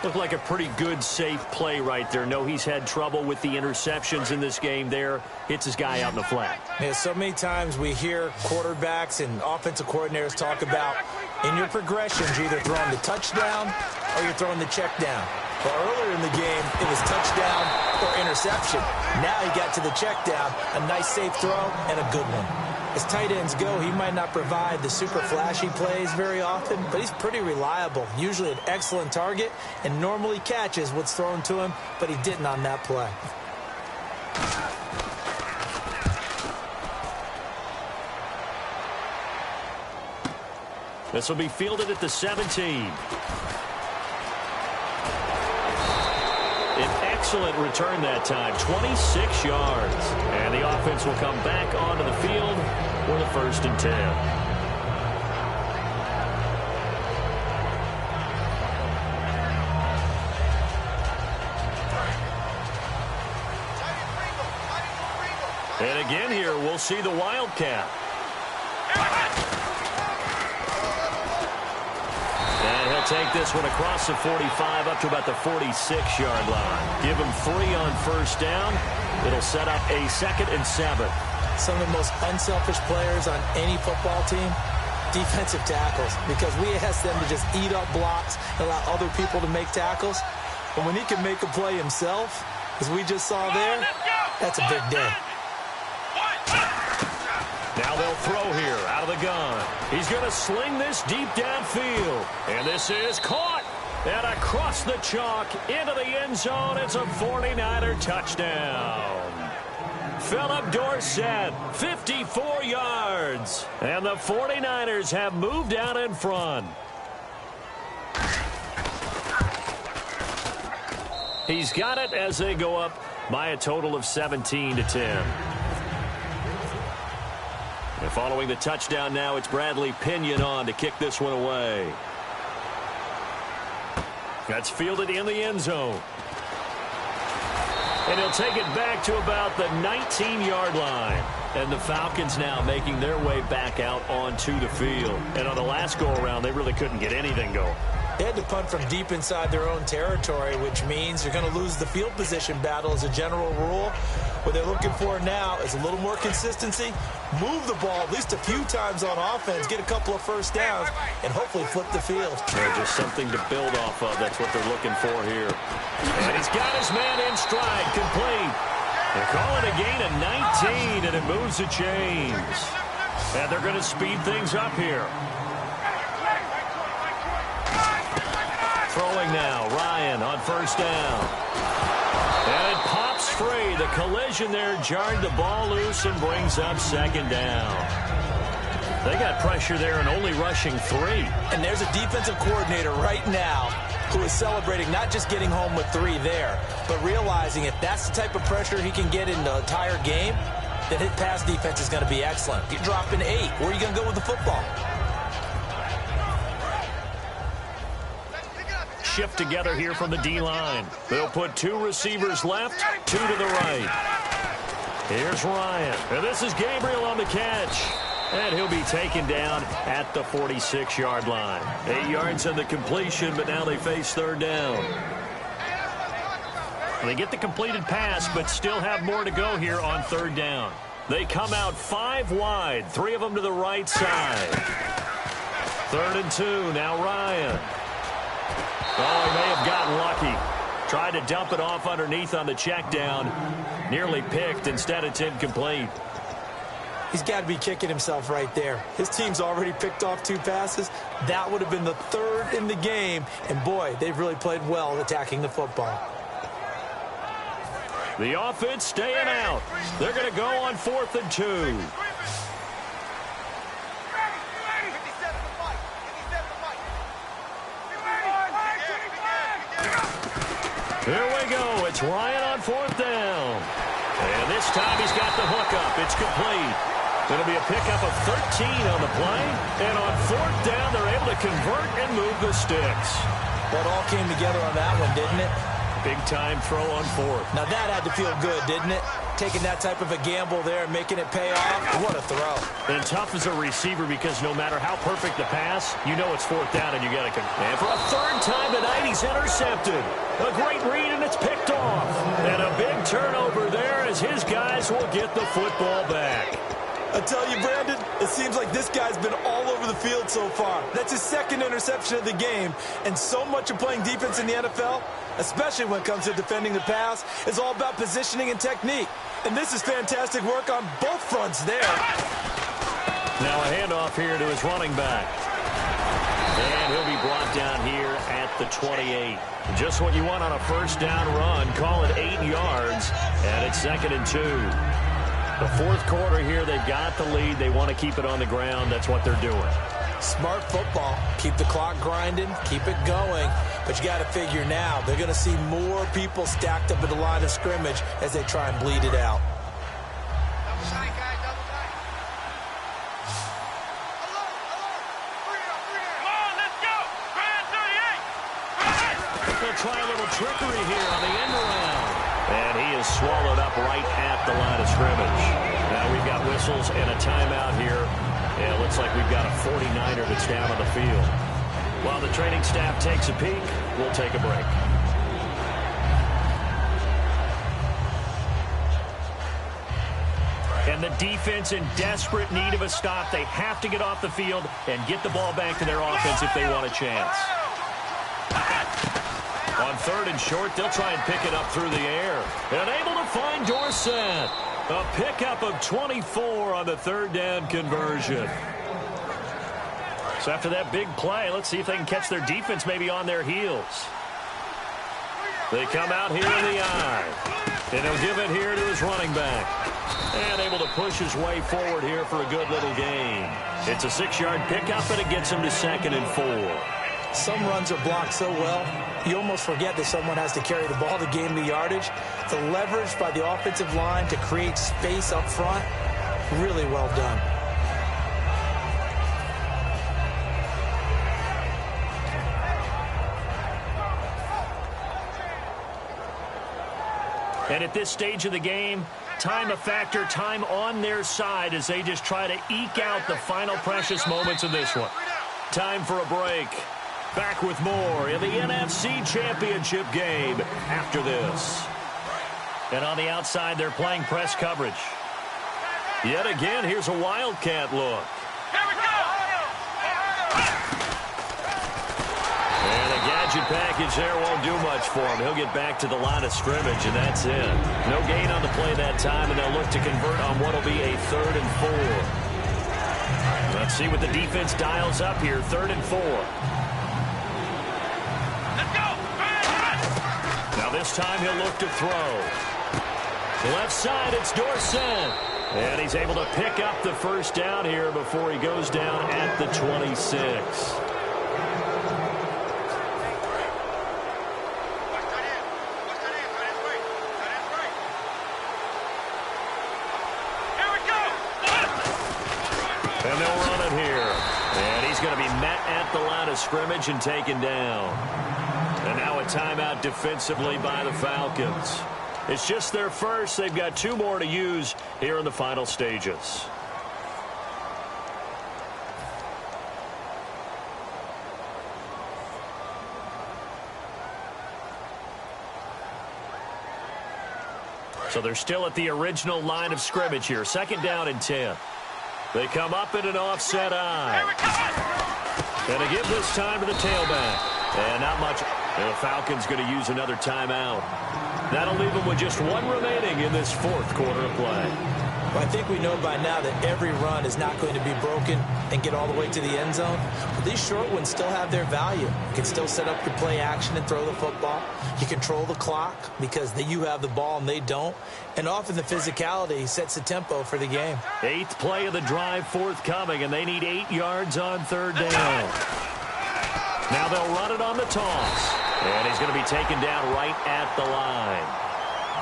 Looked like a pretty good, safe play right there. No, he's had trouble with the interceptions in this game there. Hits his guy out in the flat. Yeah, so many times we hear quarterbacks and offensive coordinators talk about in your progressions, you're either throwing the touchdown or you're throwing the check down. But earlier in the game, it was touchdown or interception. Now he got to the check down, a nice safe throw, and a good one. As tight ends go, he might not provide the super flashy plays very often, but he's pretty reliable, usually an excellent target, and normally catches what's thrown to him, but he didn't on that play. This will be fielded at the 17. An excellent return that time, 26 yards. And the offense will come back onto the field for the 1st and 10. And again here, we'll see the Wildcat. And he'll take this one across the 45 up to about the 46-yard line. Give him 3 on first down. It'll set up a 2nd and 7. Some of the most unselfish players on any football team, defensive tackles, because we ask them to just eat up blocks and allow other people to make tackles. But when he can make a play himself, as we just saw there, that's a big day. Now they'll throw here out of the gun. He's going to sling this deep downfield. And this is caught. And across the chalk into the end zone. It's a 49er touchdown. Philip Dorsett, 54 yards. And the 49ers have moved out in front. He's got it as they go up by a total of 17-10. And following the touchdown now, it's Bradley Pinion on to kick this one away. That's fielded in the end zone. And he'll take it back to about the 19-yard line. And the Falcons now making their way back out onto the field. And on the last go-around, they really couldn't get anything going. They had to punt from deep inside their own territory, which means you're going to lose the field position battle as a general rule. What they're looking for now is a little more consistency, move the ball at least a few times on offense, get a couple of first downs, and hopefully flip the field. Yeah, just something to build off of. That's what they're looking for here. And he's got his man in stride, complete. They call it a gain of 19, and it moves the chains. And they're going to speed things up here. Throwing now, Ryan on first down. And it pops free. The collision there jarred the ball loose and brings up 2nd down. They got pressure there and only rushing 3. And there's a defensive coordinator right now who is celebrating not just getting home with 3 there, but realizing if that's the type of pressure he can get in the entire game, then his pass defense is going to be excellent. You're dropping 8. Where are you going to go with the football? Shift together here from the D-line. They'll put 2 receivers left, 2 to the right. Here's Ryan. And this is Gabriel on the catch. And he'll be taken down at the 46-yard line. 8 yards on the completion, but now they face third down. They get the completed pass, but still have more to go here on third down. They come out 5 wide, 3 of them to the right side. 3rd and 2, now Ryan. Oh, he may have gotten lucky. Tried to dump it off underneath on the check down. Nearly picked. Instead, it's incomplete. He's got to be kicking himself right there. His team's already picked off 2 passes. That would have been the 3rd in the game. And, boy, they've really played well attacking the football. The offense staying out. They're going to go on 4th and 2. Here we go. It's Ryan on 4th down. And this time he's got the hookup. It's complete. It'll be a pickup of 13 on the play. And on 4th down, they're able to convert and move the sticks. Well, it all came together on that one, didn't it? Big-time throw on 4th. Now, that had to feel good, didn't it? Taking that type of a gamble there and making it pay off. What a throw. And tough as a receiver because no matter how perfect the pass, you know it's 4th down and you got to and for a 3rd time tonight, he's intercepted. A great read and it's picked off. And a big turnover there as his guys will get the football back. I tell you, Brandon, it seems like this guy's been all over the field so far. That's his 2nd interception of the game. And so much of playing defense in the NFL, especially when it comes to defending the pass, is all about positioning and technique. And this is fantastic work on both fronts there. Now a handoff here to his running back. And he'll be brought down here at the 28. Just what you want on a 1st down run. Call it 8 yards. And it's 2nd and 2. The 4th quarter here, they've got the lead. They want to keep it on the ground. That's what they're doing. Smart football. Keep the clock grinding. Keep it going. But you got to figure now, they're going to see more people stacked up at the line of scrimmage as they try and bleed it out. They'll try a little trickery here on the end around. And he is swallowed up right at the line of scrimmage. Now we've got whistles and a timeout here. And it looks like we've got a 49er that's down on the field. While the training staff takes a peek, we'll take a break. And the defense in desperate need of a stop. They have to get off the field and get the ball back to their offense if they want a chance. On 3rd and short, they'll try and pick it up through the air. And able to find Dorsett. A pickup of 24 on the 3rd down conversion. So after that big play, let's see if they can catch their defense maybe on their heels. They come out here in the eye. And he'll give it here to his running back. And able to push his way forward here for a good little gain. It's a 6-yard pickup, and it gets him to 2nd and 4. Some runs are blocked so well, you almost forget that someone has to carry the ball to gain the yardage. The leverage by the offensive line to create space up front, really well done. And at this stage of the game, time a factor, time on their side as they just try to eke out the final precious moments of this one. Time for a break. Back with more in the NFC Championship game after this. And on the outside, they're playing press coverage. Yet again, here's a Wildcat look. Here we go! And a gadget package there won't do much for him. He'll get back to the line of scrimmage, and that's it. No gain on the play that time, and they'll look to convert on what will be a 3rd and 4. Let's see what the defense dials up here. 3rd and 4. This time he'll look to throw. Left side, it's Dorsett. And he's able to pick up the 1st down here before he goes down at the 26. And they'll run it here. And he's going to be met at the line of scrimmage and taken down. And now a timeout defensively by the Falcons. It's just their first. They've got 2 more to use here in the final stages. So they're still at the original line of scrimmage here. 2nd down and 10. They come up in an offset eye. And to give this time to the tailback. And not much. The Falcons going to use another timeout. That'll leave them with just 1 remaining in this 4th quarter of play. Well, I think we know by now that every run is not going to be broken and get all the way to the end zone. But these short ones still have their value. You can still set up your play action and throw the football. You control the clock because you have the ball and they don't. And often the physicality sets the tempo for the game. 8th play of the drive forthcoming, and they need 8 yards on 3rd down. Now they'll run it on the toss. And he's going to be taken down right at the line.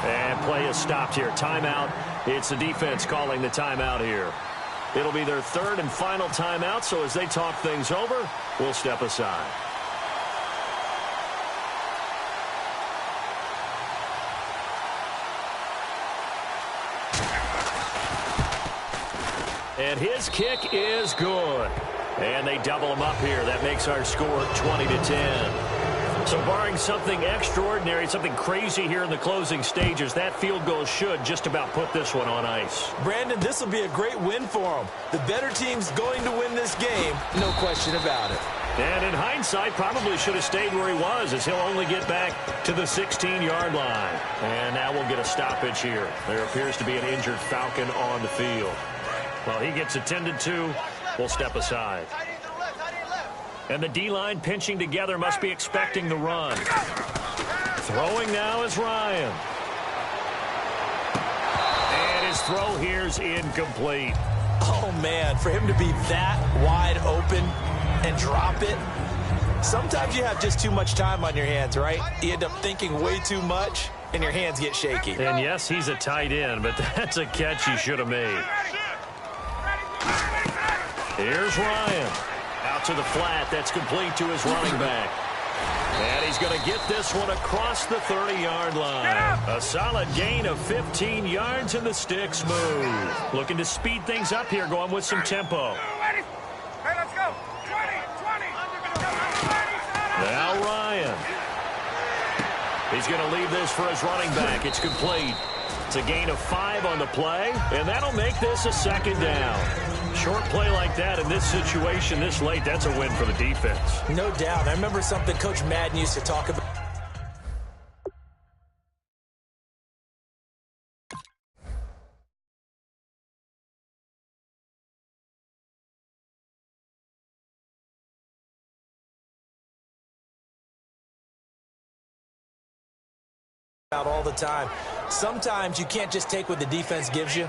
And play is stopped here. Timeout. It's the defense calling the timeout here. It'll be their 3rd and final timeout, so as they talk things over, we'll step aside. And his kick is good. And they double him up here. That makes our score 20-10. So barring something extraordinary, something crazy here in the closing stages, that field goal should just about put this one on ice. Brandon, this will be a great win for them. The better team's going to win this game, no question about it. And in hindsight, probably should have stayed where he was, as he'll only get back to the 16-yard line. And now we'll get a stoppage here. There appears to be an injured Falcon on the field. Well, he gets attended to. We'll step aside. And the D-line pinching together must be expecting the run. Throwing now is Ryan. And his throw here's incomplete. Oh, man, for him to be that wide open and drop it. Sometimes you have just too much time on your hands, right? You end up thinking way too much, and your hands get shaky. And yes, he's a tight end, but that's a catch he should have made. Here's Ryan. Out to the flat. That's complete to his running back. And he's going to get this one across the 30-yard line. A solid gain of 15 yards, and the sticks move. Looking to speed things up here, going with some tempo. Hey, let's go. 20. Now Ryan. He's going to leave this for his running back. It's complete. It's a gain of 5 on the play, and that'll make this a 2nd down. Short play like that in this situation this late, that's a win for the defense. No doubt. I remember something Coach Madden used to talk about. All the time. Sometimes you can't just take what the defense gives you.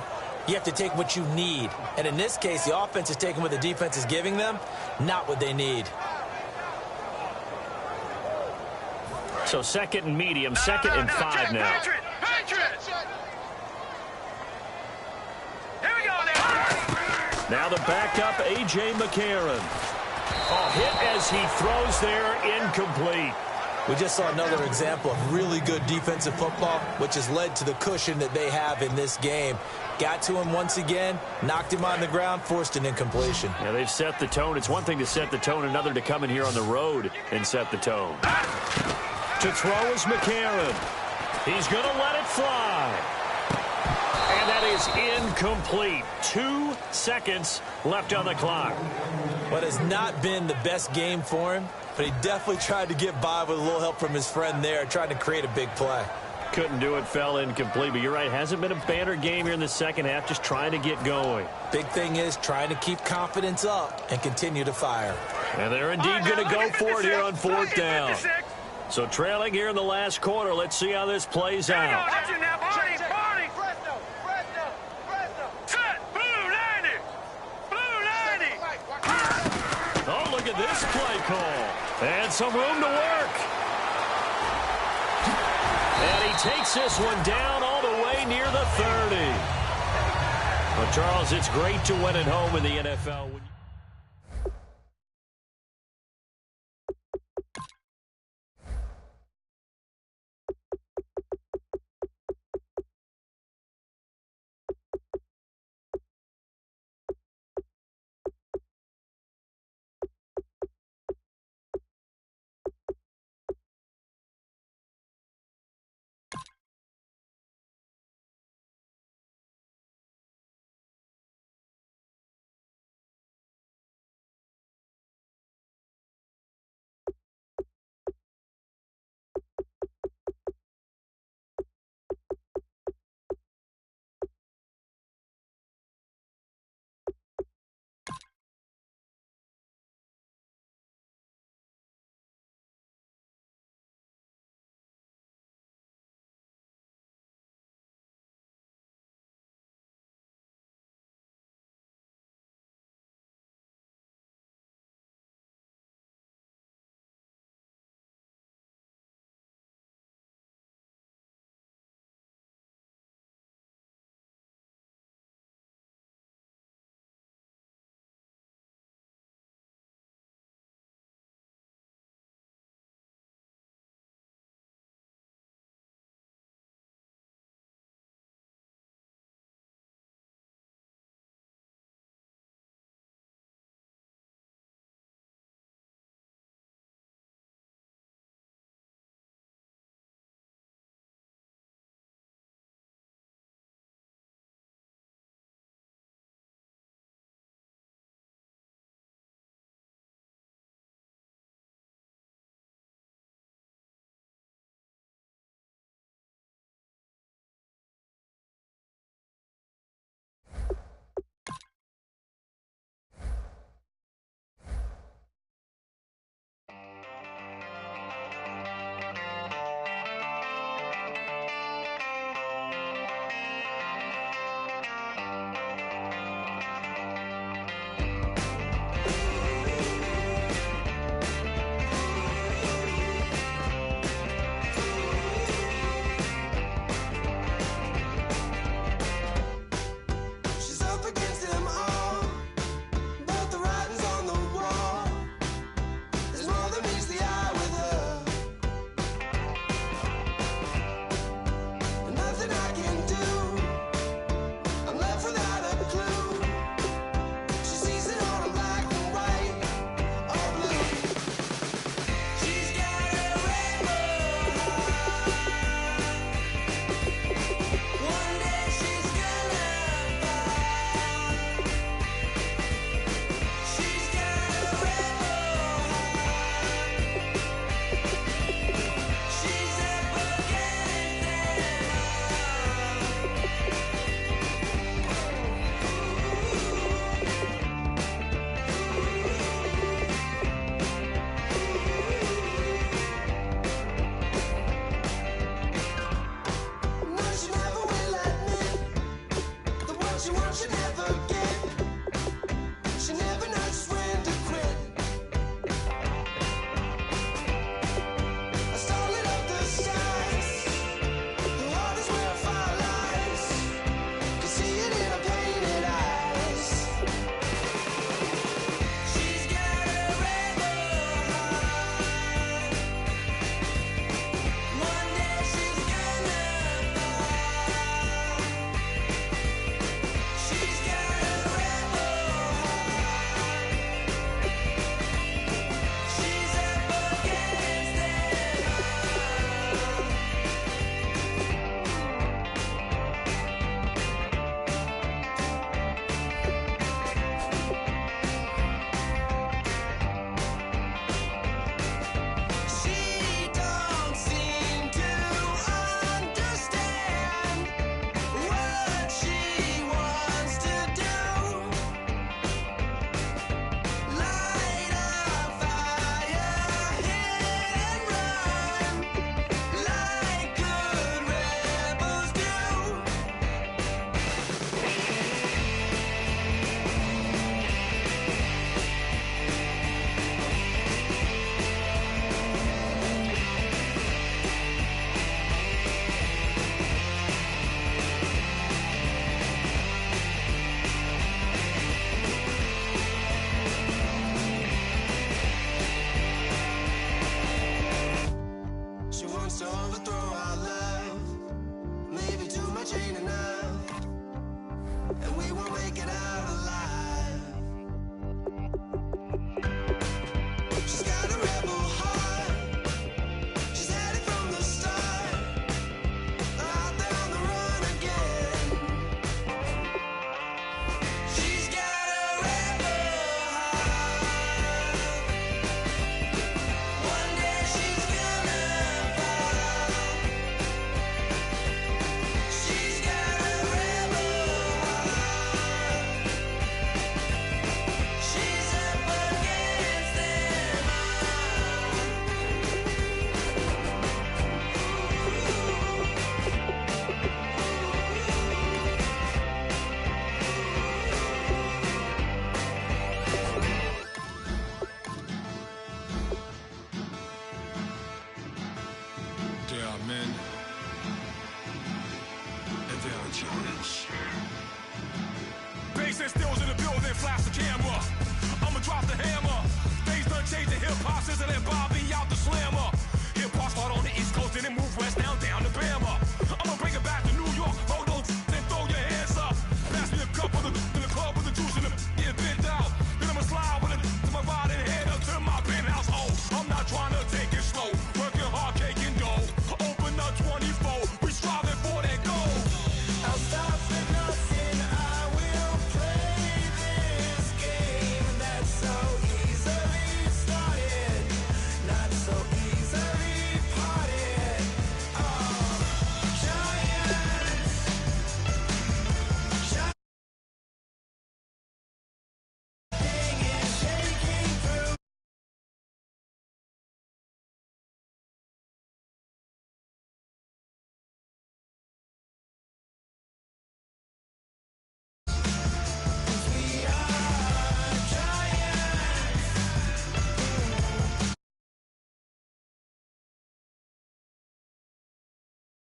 You have to take what you need. And in this case, the offense is taking what the defense is giving them, not what they need. So 2nd and medium, 2nd and 5 now. Patriots! Here we go now. Now the backup, A.J. McCarron. A hit as he throws there, incomplete. We just saw another example of really good defensive football, which has led to the cushion that they have in this game. Got to him once again, knocked him on the ground, forced an incompletion. Yeah, they've set the tone. It's one thing to set the tone, another to come in here on the road and set the tone. To throw is McCarron. He's going to let it fly. And that is incomplete. 2 seconds left on the clock. What has not been the best game for him, but he definitely tried to get by with a little help from his friend there, trying to create a big play. Couldn't do it, fell incomplete, but you're right, hasn't been a banner game here in the second half, just trying to get going. Big thing is trying to keep confidence up and continue to fire. And they're indeed going to go for it here on 4th down. So trailing here in the last quarter, let's see how this plays out. Oh, look at this play call. And some room to work. And he takes this one down all the way near the 30. But, Charles, it's great to win at home in the NFL. overthrow.